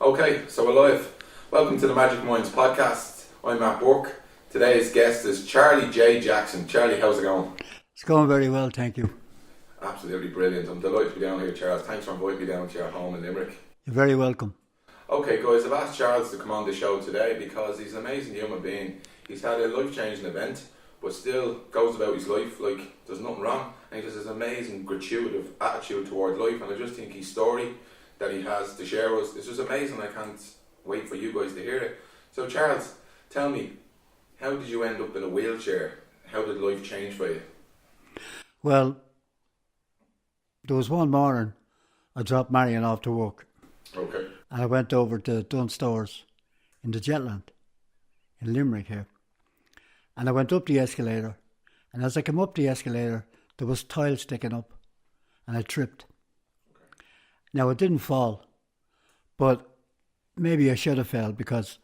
Okay, so we're live. Welcome to the Magic Minds podcast. I'm Matt Burke. Today's guest is Charlie J. Jackson. Charlie, how's it going? It's going very well, thank you. Absolutely brilliant. I'm delighted to be down here, Charles. Thanks for inviting me down to your home in Limerick. You're very welcome. Okay, guys, I've asked Charles to come on the show today because he's an amazing human being. He's had a life-changing event, but still goes about his life like there's nothing wrong. And he has this amazing, gratuitous attitude toward life. And I just think his story that he has to share with us is just amazing. I can't wait for you guys to hear it. So, Charles, tell me, how did you end up in a wheelchair? How did life change for you? Well, there was one morning I dropped Marian off to work. Okay. And I went over to Dunstores in the Jetland, in Limerick here. And I went up the escalator. And as I came up the escalator, there was tile sticking up. And I tripped. Okay. Now, it didn't fall. But maybe I should have fell because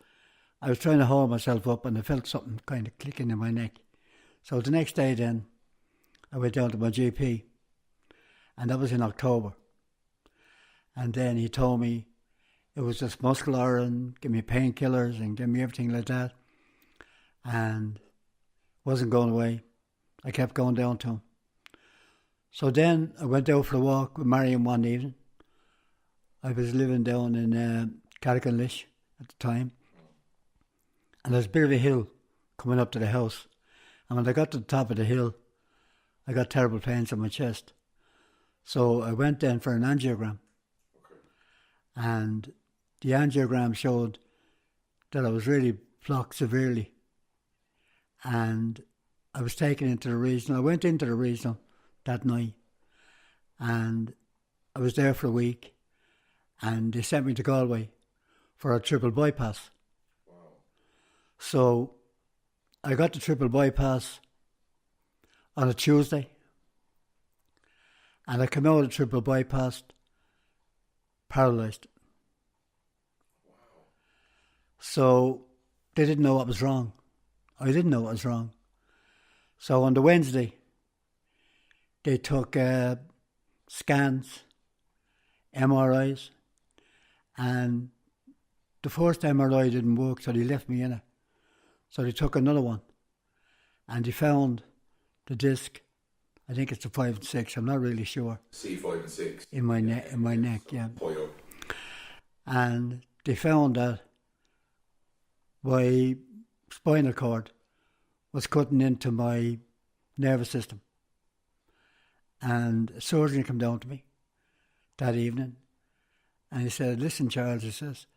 I was trying to hold myself up and I felt something kind of clicking in my neck. So the next day then, I went down to my GP. And that was in October. And then he told me it was just muscular and give me painkillers and give me everything like that. And it wasn't going away. I kept going down to him. So then I went out for a walk with Marian one evening. I was living down in Carricklish at the time. And there's a bit of a hill coming up to the house. And when I got to the top of the hill, I got terrible pains in my chest. So I went then for an angiogram. Okay. And the angiogram showed that I was really blocked severely. And I was taken into the regional. I went into the regional that night. And I was there for a week. And they sent me to Galway for a triple bypass. Wow. So I got the triple bypass on a Tuesday. And I came out of the triple bypass paralyzed. Wow. So they didn't know what was wrong. I didn't know what was wrong. So on the Wednesday, they took scans, MRIs, and the first MRI didn't work, so they left me in it. So they took another one, and they found the disc. I think it's a 5 and 6. I'm not really sure. C5 and 6 in my neck, yeah. Up. And they found that my spinal cord was cutting into my nervous system. And a surgeon came down to me that evening, and he said, "Listen, Charles," he says,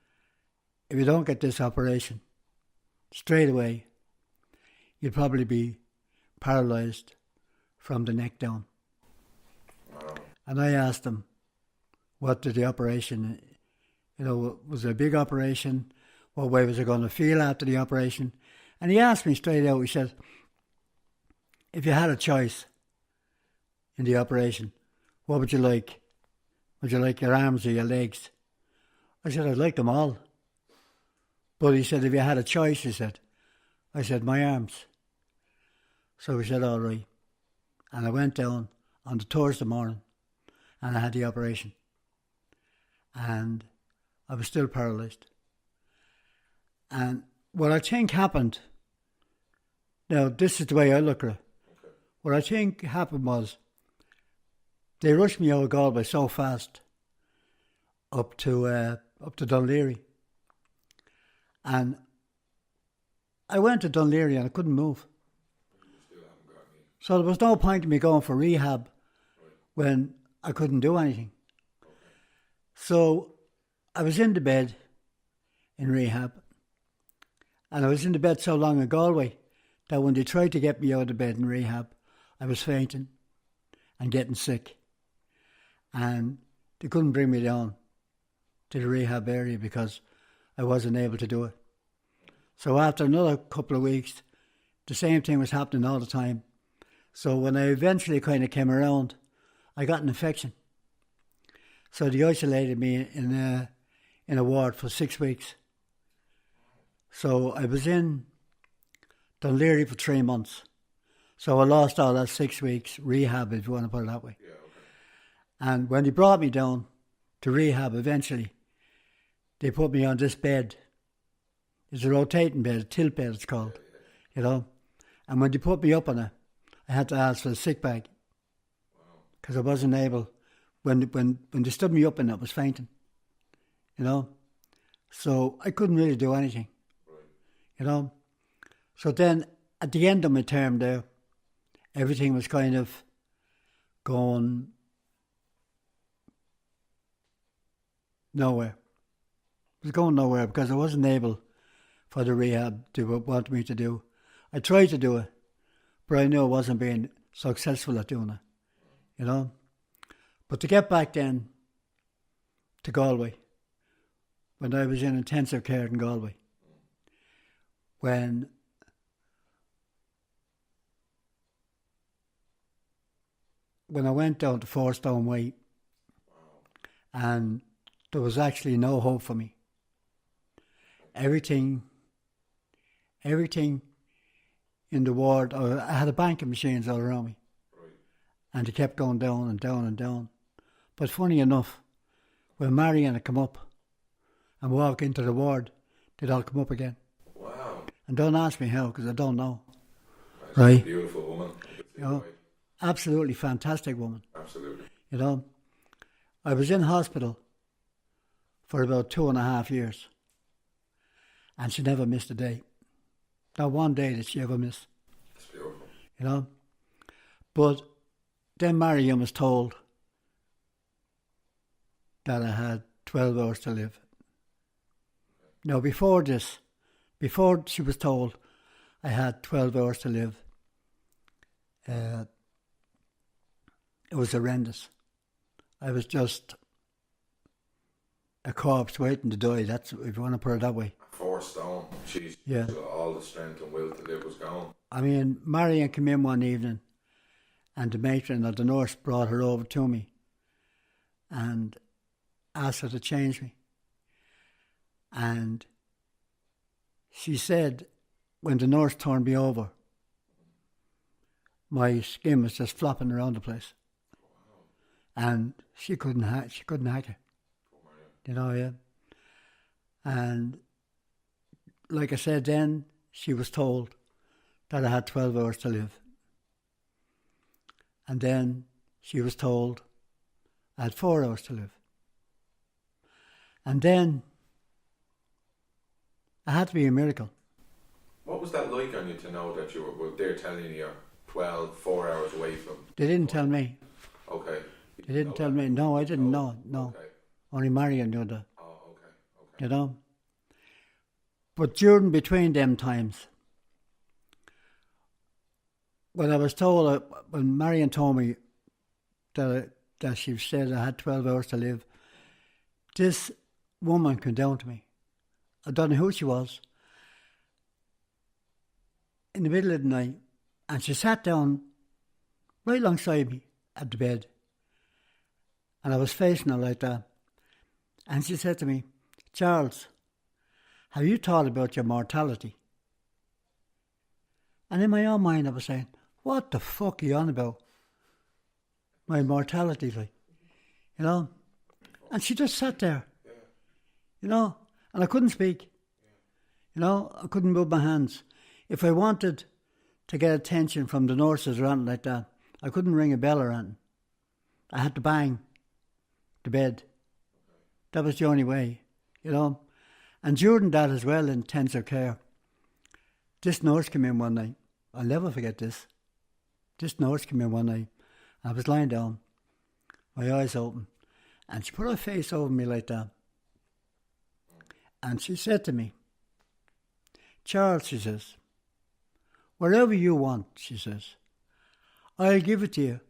"if you don't get this operation straight away, you'll probably be paralyzed from the neck down." Wow. And I asked him, what did the operation, was it a big operation? What way was I going to feel after the operation? And he asked me straight out, he said, if you had a choice in the operation, what would you like? Would you like your arms or your legs? I said, I'd like them all. But he said, if you had a choice, he said, I said, my arms. So he said, all right. And I went down on the Thursday morning and I had the operation. And I was still paralysed. And what I think happened, now this is the way I look at it. Okay. What I think happened was they rushed me out of Galway so fast up to Dunleary. And I went to Dunleary and I couldn't move. So there was no point in me going for rehab when I couldn't do anything. Okay. So I was in the bed in rehab. And I was in the bed so long in Galway that when they tried to get me out of bed in rehab, I was fainting and getting sick. And they couldn't bring me down to the rehab area because I wasn't able to do it. So after another couple of weeks, the same thing was happening all the time. So when I eventually kind of came around, I got an infection. So they isolated me in a ward for 6 weeks. So I was in Dunleary for 3 months. So I lost all that 6 weeks rehab, if you want to put it that way. Yeah, okay. And when they brought me down to rehab eventually, they put me on this bed. It's a rotating bed, a tilt bed it's called, you know. And when they put me up on it, I had to ask for a sick bag because I wasn't able. When they stood me up in it, I was fainting, you know. So I couldn't really do anything, you know. So then at the end of my term there, everything was kind of going nowhere. It was going nowhere because I wasn't able for the rehab they wanted me to do. I tried to do it, but I knew I wasn't being successful at doing it, you know. But to get back then to Galway, when I was in intensive care in Galway, when I went down to 4 stone weight, and there was actually no hope for me. Everything in the ward, I had a bank of machines all around me, and they kept going down and down and down. But funny enough, when Marian had come up and walk into the ward, they'd all come up again. Wow. And don't ask me how, because I don't know. That's right? A beautiful woman. You know, absolutely fantastic woman. Absolutely. You know, I was in hospital for about 2.5 years, and she never missed a day. Not one day did she ever miss. That's beautiful. You know, but then Marian was told that I had 12 hours to live. Now, before she was told I had 12 hours to live, it was horrendous. I was just a corpse waiting to die. That's, if you want to put it that way. 4 stone. She's Yeah. all the strength and will to live was gone. I mean, Marian came in one evening, and the matron or the nurse brought her over to me and asked her to change me. And she said, when the nurse turned me over, my skin was just flopping around the place. And she couldn't hack it. You know, yeah. And like I said then, she was told that I had 12 hours to live. And then she was told I had 4 hours to live. And then I had to be a miracle. What was that like on you to know that you were there telling you you're 4 hours away from? They didn't tell me. Okay. They didn't tell me. No, I didn't know. No. Okay. Only Marian knew that. Oh, okay. You know? But between them times, when I was told, when Marian told me that she said I had 12 hours to live, this woman came down to me. I don't know who she was. In the middle of the night, and she sat down right alongside me at the bed. And I was facing her like that. And she said to me, "Charles, have you thought about your mortality?" And in my own mind I was saying, what the fuck are you on about? My mortality, like, you know? And she just sat there, you know? And I couldn't speak, you know? I couldn't move my hands. If I wanted to get attention from the nurses or anything like that, I couldn't ring a bell or anything. I had to bang the bed. That was the only way, you know? And during that as well, intensive care, this nurse came in one night. I'll never forget this. This nurse came in one night. I was lying down, my eyes open, and she put her face over me like that. And she said to me, "Charles," she says, "wherever you want," she says, "I'll give it to you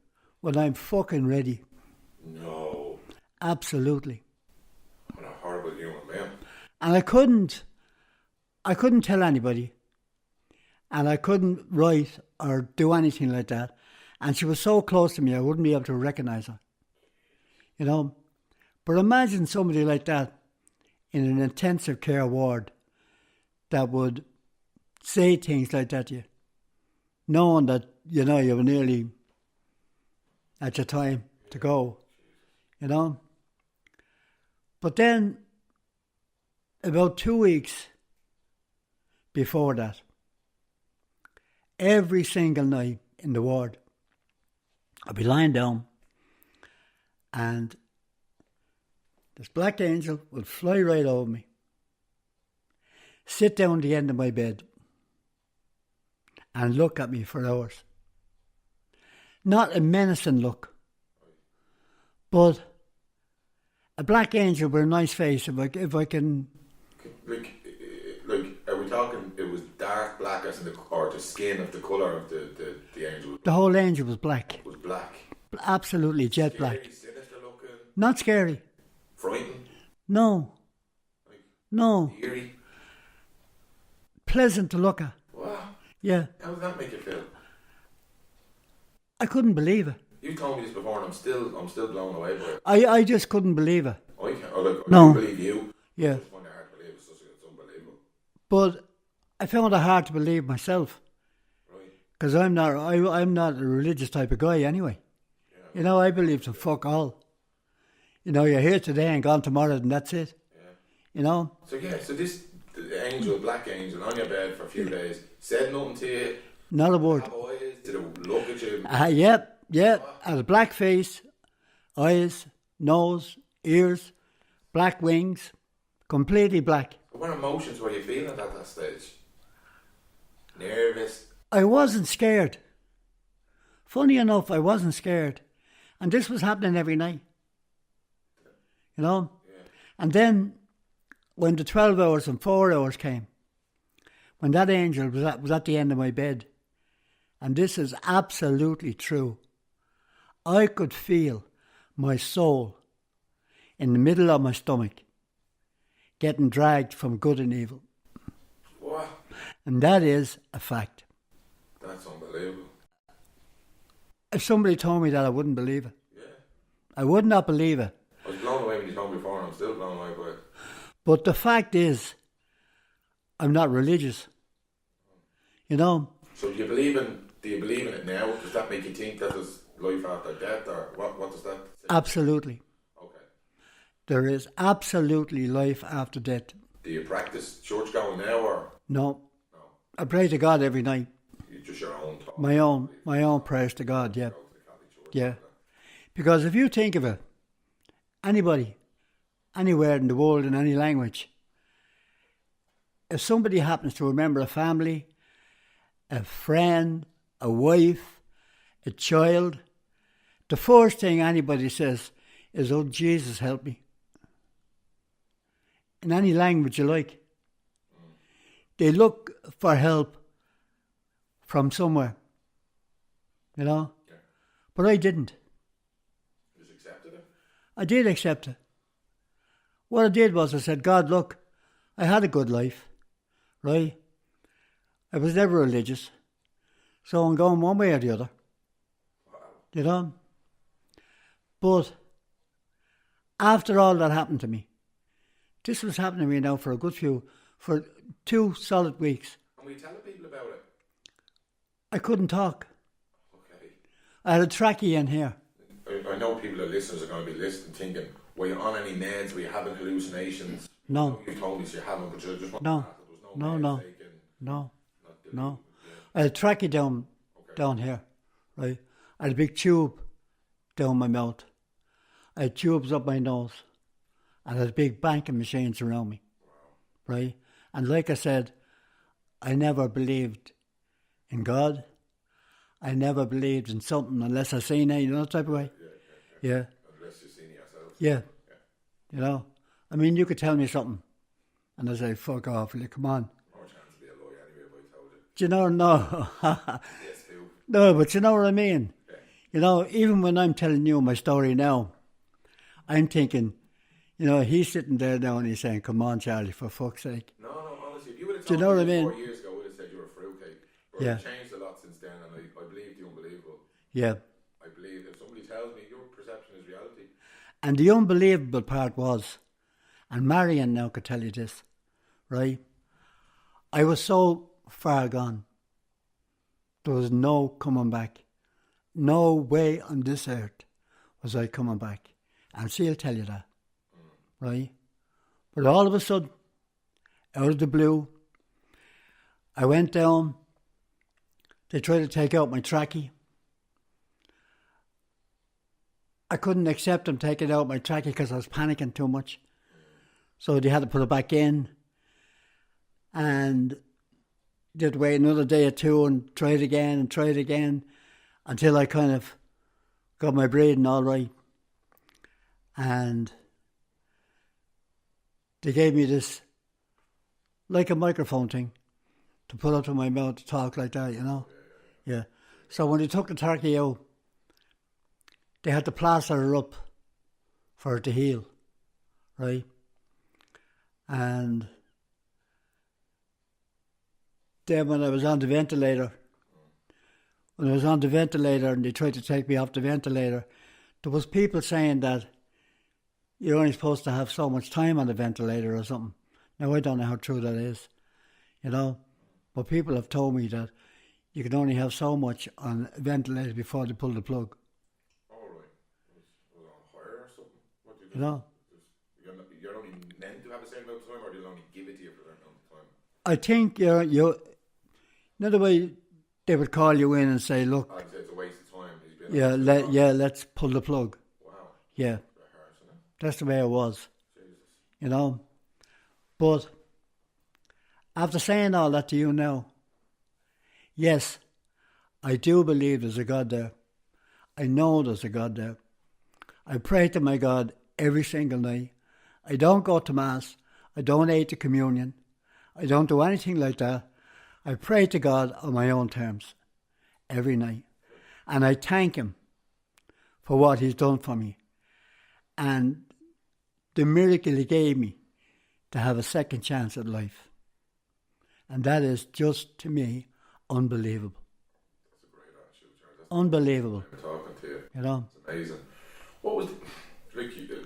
when I'm fucking ready." No. Absolutely. What a horrible human man. And I couldn't tell anybody. And I couldn't write or do anything like that. And she was so close to me, I wouldn't be able to recognise her. You know? But imagine somebody like that in an intensive care ward that would say things like that to you, knowing that, you know, you were nearly at your time to go, you know? But then about 2 weeks before that, every single night in the ward, I'd be lying down and this black angel would fly right over me, sit down at the end of my bed and look at me for hours. Not a menacing look, but a black angel with a nice face, if I can... Like, are we talking, it was dark black as in or the skin of the colour of the angel? The whole angel was black. It was black. Absolutely jet Scary, black. sinister looking. Not scary. Frightening. No. Like, No. eerie. Pleasant to look at. What? Yeah. How does that make you feel? I couldn't believe it. You told me this before and I'm still blown away by it. I just couldn't believe it. I can't No. believe you. Yeah. I just find it hard to believe. It's unbelievable. But I found it hard to believe myself. Right. Because I'm not a religious type of guy anyway. Yeah. You know, I believe to fuck all. You know, you're here today and gone tomorrow and that's it. Yeah. You know? So this the angel, black angel, on your bed for a few days, said nothing to you. Not a word. Have eyes? Did it look at you? Yep. Had a black face, eyes, nose, ears, black wings, completely black. What emotions were you feeling at that stage? Nervous? I wasn't scared. Funny enough, I wasn't scared. And this was happening every night. You know? Yeah. And then, when the 12 hours and 4 hours came, when that angel was at the end of my bed, and this is absolutely true, I could feel my soul in the middle of my stomach getting dragged from good and evil. What? And that is a fact. That's unbelievable. If somebody told me that, I wouldn't believe it. Yeah. I would not believe it. I was blown away when you told me before and I'm still blown away by it. But the fact is, I'm not religious. You know? So do you believe in it now? Does that make you think that there's life after death, or what does that say? Absolutely. Okay. There is absolutely life after death. Do you practice church going now, or? No. No. I pray to God every night. You just your own thought? My own prayers to God, yeah. Go to the Catholic Church, Yeah. okay. Because if you think of it, anybody, anywhere in the world, in any language, if somebody happens to remember a family, a friend, a wife, a child, the first thing anybody says is, "Oh, Jesus, help me." In any language you like. They look for help from somewhere, you know? Yeah. But I didn't. You just accepted it? I did accept it. What I did was I said, "God, look, I had a good life, right? I was never religious, so I'm going one way or the other." Wow. You know? But after all that happened to me, this was happening to me now for for 2 solid weeks. And we telling people about it? I couldn't talk. Okay. I had a trachea in here. I know people, the listeners, are going to be listening thinking, were you on any meds? Were you having hallucinations? No. You told me you haven't, but you just want No. to ask. There was No, meds no. taken, No, not doing no. it. I had a trachea down here, right? I had a big tube down my mouth. I had tubes up my nose. And I had big banking machines around me, right? And like I said, I never believed in God. I never believed in something unless I seen it, you know, that type of way. Yeah. Unless you've seen it yourself. Yeah. You know, I mean, you could tell me something and I say, "Fuck off, will you? Come on." More chance to be a lawyer anyway if I told you. Do you know? No. Yes, who? No, but you know what I mean? Yeah. You know, even when I'm telling you my story now, I'm thinking, you know, he's sitting there now and he's saying, "Come on, Charlie, for fuck's sake." No, honestly, if you would have Do you told know me what I this mean? 4 years ago, I would have said you were a fruitcake. But Yeah. you've changed a lot since then, and I believe the unbelievable. Yeah. I believe if somebody tells me your perception is reality. And the unbelievable part was, and Marian now could tell you this, right? I was so far gone. There was no coming back. No way on this earth was I coming back. And she'll tell you that, right? But all of a sudden, out of the blue. I went down. They tried to take out my trachea. I couldn't accept them taking out my trachea because I was panicking too much. So they had to put it back in. And they'd wait another day or two and try it again until I kind of got my breathing all right. And they gave me this, like a microphone thing, to put up to my mouth to talk like that, you know. Yeah. So when they took the trachea out, they had to plaster her up for it to heal, right? And then when I was on the ventilator, and they tried to take me off the ventilator, there was people saying that you're only supposed to have so much time on the ventilator or something. Now, I don't know how true that is, you know, but people have told me that you can only have so much on a ventilator before they pull the plug. Was on fire or something? What do you do? You know? You're only meant to have a certain amount of time, or they'll only give it to you for a certain amount of time? I think you another way they would call you in and say, look, I'd say it's a waste of time. Let's pull the plug. Wow. Yeah. Harsh, isn't it? That's the way it was. Jesus. You know? But after saying all that to you now, yes, I do believe there's a God there. I know there's a God there. I pray to my God every single night. I don't go to Mass. I don't eat the communion. I don't do anything like that. I pray to God on my own terms every night. And I thank Him for what He's done for me. And the miracle He gave me to have a second chance at life. And that is just, to me, unbelievable. That's a great attitude, Charles. Unbelievable. I'm talking to you. You know? It's amazing. What was,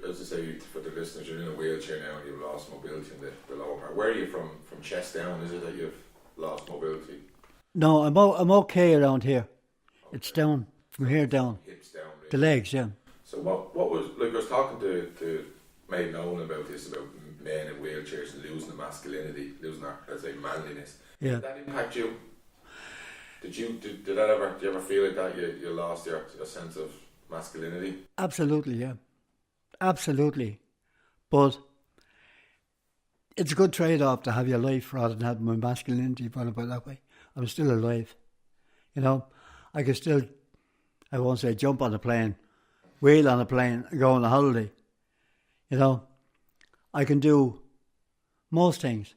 as I say, for the listeners, you're in a wheelchair now and you've lost mobility in the lower part. Where are you from chest down? Is it that you've lost mobility? No, I'm okay around here. Okay. It's down, from here down. Hips down, really. The legs, yeah. So what was, like I was talking to Maid Nolan about this, about men in wheelchairs losing the masculinity, losing their, let's say, manliness. Yeah. Did that impact you? Did you ever feel like that you lost your sense of masculinity? Absolutely, yeah. Absolutely. But it's a good trade-off to have your life rather than have my masculinity, if I put it that way. I'm still alive. You know, I can still, I won't say jump on a plane, wheel on a plane, and go on a holiday. You know, I can do most things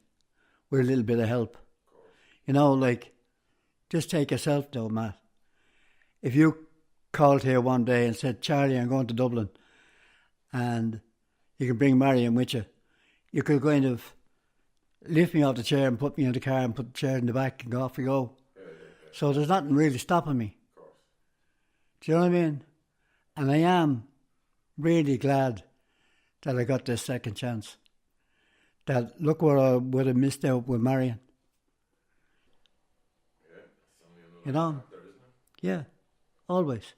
with a little bit of help. You know, like, just take yourself though, Matt. If you called here one day and said, Charlie, I'm going to Dublin, and you can bring Marian with you, you could kind of lift me off the chair and put me in the car and put the chair in the back and go off we go. Yeah. So there's nothing really stopping me. Of course. Do you know what I mean? And I am really glad that I got this second chance. That look what I would have missed out with Marian. Yeah, it's only another you know? factor, isn't it? Yeah, always.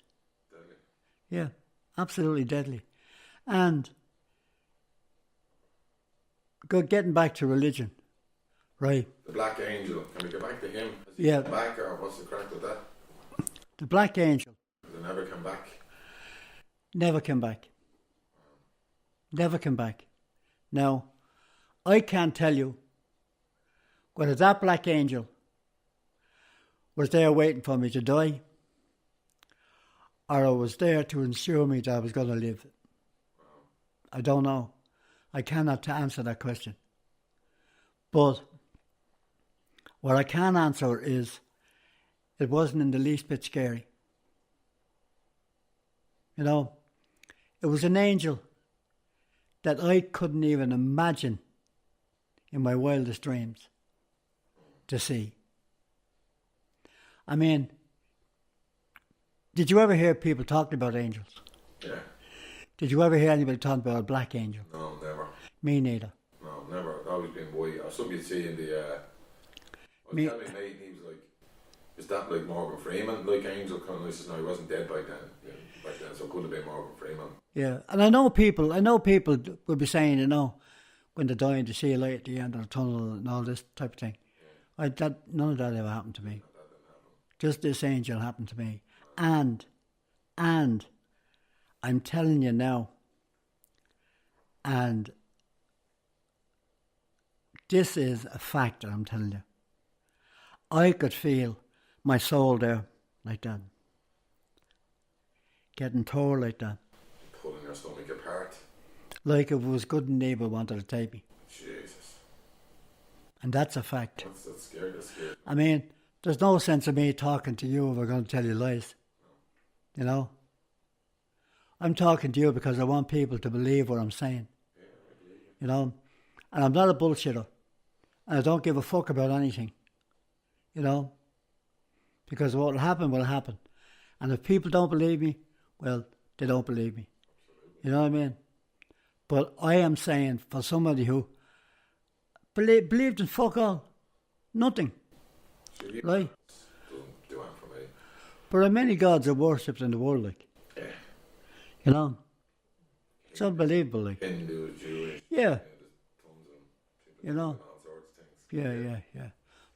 Deadly. Yeah, absolutely deadly. And getting back to religion, right? The Black Angel, can we go back to him? Has he Yeah. come back, or what's the crack with that? The Black Angel Does he never come back? never came back. Never came back. Now, I can't tell you whether that Black Angel was there waiting for me to die, or I was there to ensure me that I was going to live. I don't know. I cannot answer that question. But what I can answer is it wasn't in the least bit scary. You know, it was an angel that I couldn't even imagine in my wildest dreams to see. I mean, did you ever hear people talking about angels? Yeah. Did you ever hear anybody talking about a black angel? No, never. Me neither. No, never. I've always been white. Or something you'd see in the... I was telling me mate, he was like, is that like Morgan Freeman, like angel? Kind of, he says, no, he wasn't dead back then, so it could have been Morgan Freeman. Yeah, and I know people would be saying, you know, when they're dying to see a light at the end of the tunnel and all this type of thing. None of that ever happened to me. Just this angel happened to me. And I'm telling you now, and this is a fact that I'm telling you. I could feel my soul there like that. Getting tore like that. Pulling your stomach apart. Like if it was good and evil wanted to take me. Jesus. And that's a fact. That's scary, that's scary. I mean, there's no sense of me talking to you if we're going to tell you lies. You know? I'm talking to you because I want people to believe what I'm saying. Yeah, I believe you. You know? And I'm not a bullshitter. And I don't give a fuck about anything. You know? Because what will happen. And if people don't believe me, well, they don't believe me. Absolutely. You know what I mean? But I am saying for somebody who believed in fuck all, nothing. Right? Doesn't do it for me. But there are many gods are worshipped in the world, like. Yeah. You know? It's unbelievable, like. Hindu, Jewish. Yeah. There's tons of them. People You know? doing all sorts of things. Yeah.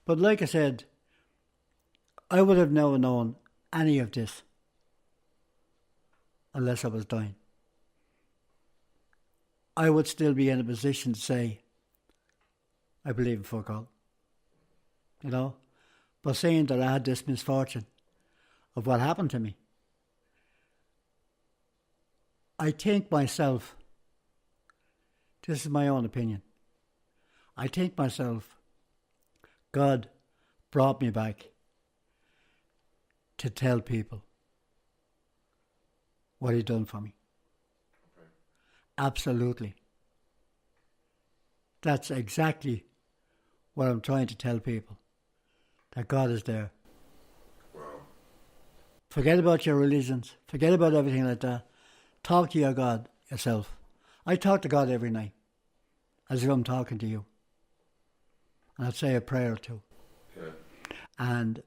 But like I said, I would have never known any of this unless I was dying. I would still be in a position to say, I believe in fuck all. You know? But saying that I had this misfortune of what happened to me, I think myself, this is my own opinion, I think myself, God brought me back to tell people what He done for me. Okay. Absolutely. That's exactly what I'm trying to tell people, that God is there. Wow. Forget about your religions, forget about everything like that. Talk to your God yourself. I talk to God every night, as if I'm talking to you. And I'd say a prayer or two. Yeah. And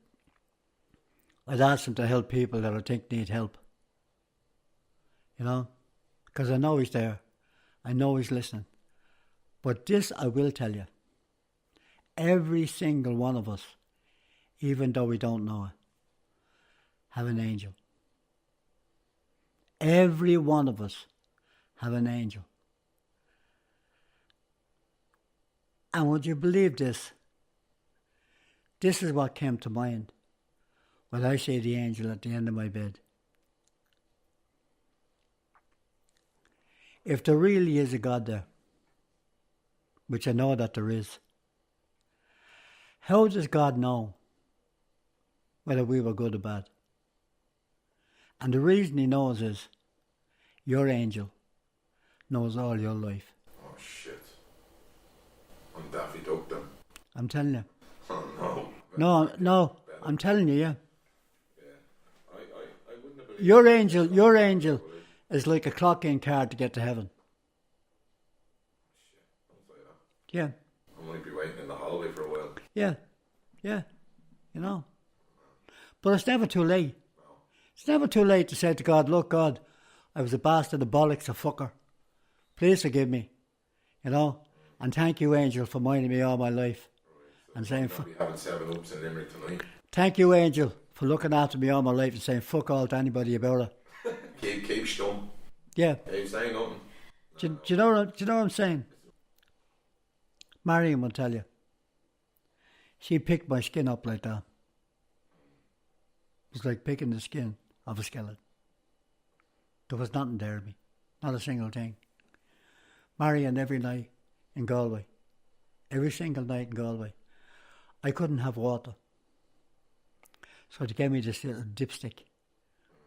I'd ask Him to help people that I think need help. You know? Because I know He's there. I know He's listening. But this I will tell you. Every single one of us, even though we don't know it, have an angel. Every one of us have an angel. And would you believe this? This is what came to mind when I say the angel at the end of my bed. If there really is a God there, which I know that there is, how does God know whether we were good or bad? And the reason He knows is your angel knows all your life. Oh shit. I'm Daffy Duck then. I'm telling you. Oh no. No, I'm telling you, yeah. Yeah. I wouldn't have believed Your angel is like a clock in card to get to heaven. Shit, don't say that. Yeah. I might be waiting in the hallway for a while. Yeah. You know. But it's never too late. No. It's never too late to say to God, look, God, I was a bastard, a bollocks, a fucker. Please forgive me. You know? And thank you, angel, for minding me all my life. So And saying, I'll be having 7-Ups in Limerick tonight. thank you, angel, for looking after me all my life and saying fuck all to anybody about it. Keep stum. Yeah. Keep saying nothing. Do you know what I'm saying? Marian will tell you. She picked my skin up like that. It was like picking the skin of a skeleton. There was nothing there to me. Not a single thing. Marian every night in Galway. Every single night in Galway. I couldn't have water. So they gave me this little dipstick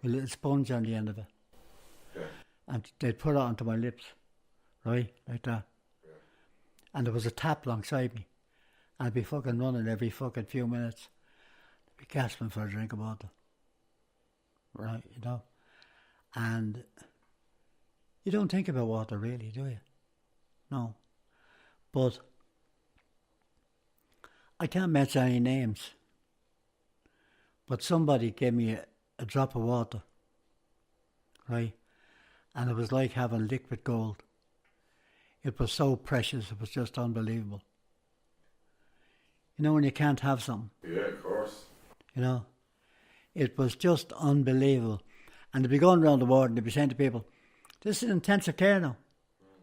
with a little sponge on the end of it. Yeah. And they'd put it onto my lips. Right? Like that. Yeah. And there was a tap alongside me. And I'd be fucking running every fucking few minutes. I'd be gasping for a drink of water. Right, you know? And you don't think about water really, do you? No. But I can't mention any names. But somebody gave me a drop of water. Right? And it was like having liquid gold. It was so precious. It was just unbelievable. You know, when you can't have something. Yeah, of course. You know, it was just unbelievable. And they'd be going around the ward and they'd be saying to people, this is intensive care now,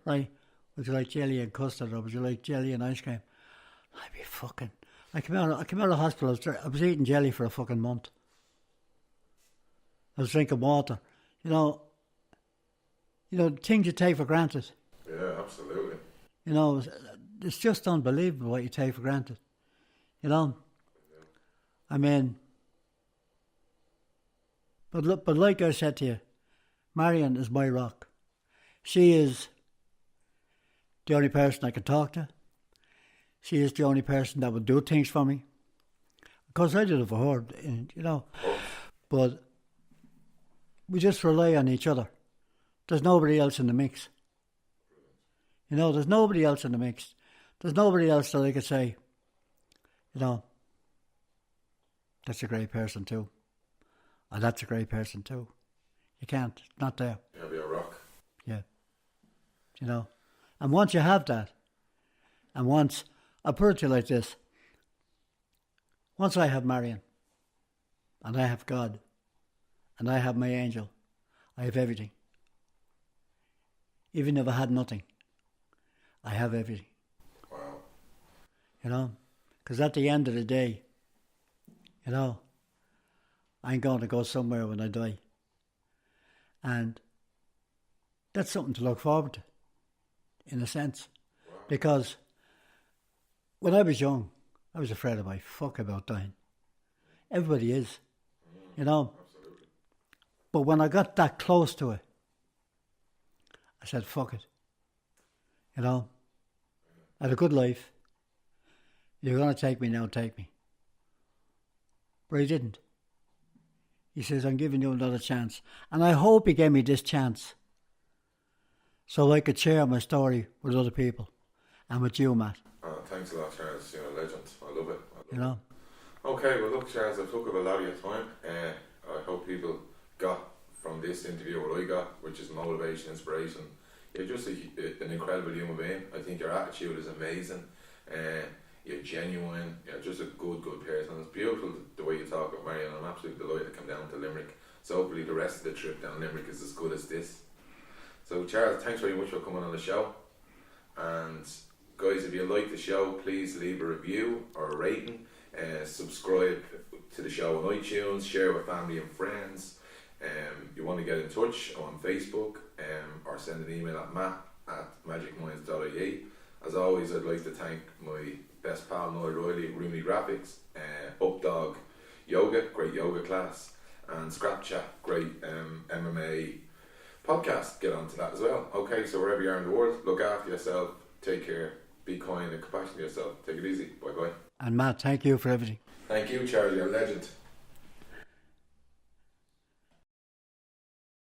right? Would you like jelly and custard, or would you like jelly and ice cream? I'd be fucking... I came out of the hospital, I was eating jelly for a fucking month. I was drinking water. You know, things you take for granted. Yeah, absolutely. You know, it's just unbelievable what you take for granted. You know? I mean... But like I said to you, Marian is my rock. She is the only person I can talk to. She is the only person that would do things for me. Of course, I did it for her, you know. But we just rely on each other. There's nobody else in the mix. You know, there's nobody else in the mix. There's nobody else that I could say, you know, that's a great person too. Oh, that's a great person too. You can't. It's not there. Yeah, be a rock. Yeah. You know. And once you have that, and once, I'll put it to you like this. Once I have Marian, and I have God, and I have my angel, I have everything. Even if I had nothing, I have everything. Wow. You know. Because at the end of the day, you know, I'm going to go somewhere when I die. And that's something to look forward to, in a sense. Wow. Because when I was young, I was afraid of my fuck about dying. Everybody is, you know. Absolutely. But when I got that close to it, I said, fuck it. You know, I had a good life. You're going to take me now, take me. But he didn't. He says, I'm giving you another chance. And I hope he gave me this chance so I could share my story with other people and with you, Matt. Oh, thanks a lot, Charles. You're a legend. I love it. You know? Okay, well, look, Charles, I've took up a lot of your time. I hope people got from this interview what I got, which is motivation, inspiration. You're just an incredible human being. I think your attitude is amazing. You're genuine. You're just a good person. It's beautiful the way you talk about Marian. I'm absolutely delighted to come down to Limerick. So hopefully the rest of the trip down Limerick is as good as this. So Charles, thanks very much for coming on the show. And guys, if you like the show, please leave a review or a rating. Subscribe to the show on iTunes. Share with family and friends. You want to get in touch on Facebook, or send an email at matt@magicminds.ie. As always, I'd like to thank my best pal Noel Riley, Rooney Graphics, Updog Yoga, great yoga class, and Scrap Chat, great MMA podcast. Get onto that as well. Okay, so wherever you are in the world, look after yourself, take care, be kind and compassionate to yourself. Take it easy. Bye bye. And Matt, thank you for everything. Thank you, Charlie. You're a legend.